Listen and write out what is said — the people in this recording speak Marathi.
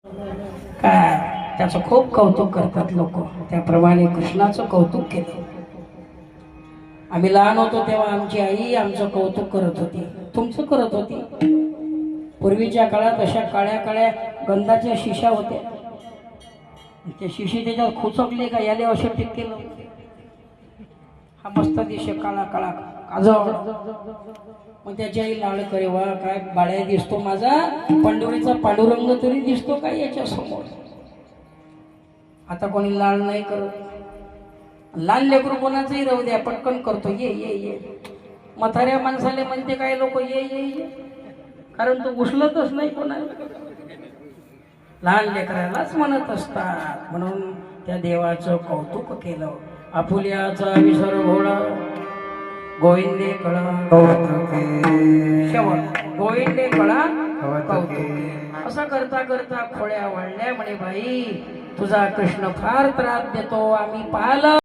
काय त्याचं खूप कौतुक करतात लोक. त्याप्रमाणे कृष्णाचं कौतुक केलं. आम्ही लहान होतो तेव्हा आमची आई आमचं कौतुक करत होती, तुमचं करत होती. पूर्वीच्या काळात अशा काळ्या काळ्या गंधाच्या शिशा होत्या. त्या शिशी त्याच्यावर खुचकली का याले असे टिक केलं. हा मस्त दिशे काळा काळा काजळ. मग त्याची आई लाड करे, वा काय बाळ्या दिसतो माझा, पंढरीचा पांडुरंग तरी दिसतो काय याच्या समोर. आता कोणी लाड नाही करत. लहान लेकरू कोणाचंही राहू द्या पटकन करतो, ये ये ये. म्हाताऱ्या माणसाले म्हणते काय लोक ये ये ये, कारण तो उचलतच नाही कोणाला. लहान लेकरालाच म्हणत असतात. म्हणून त्या देवाचं कौतुक केलं. आपुल्याचा विसर घोडा गोविंदे कळा गोविंदे कळा कौतुक. असं करता करता खोड्या वाढल्या. म्हणे बाई तुझा कृष्ण फार त्रास देतो, आम्ही पाहिलं.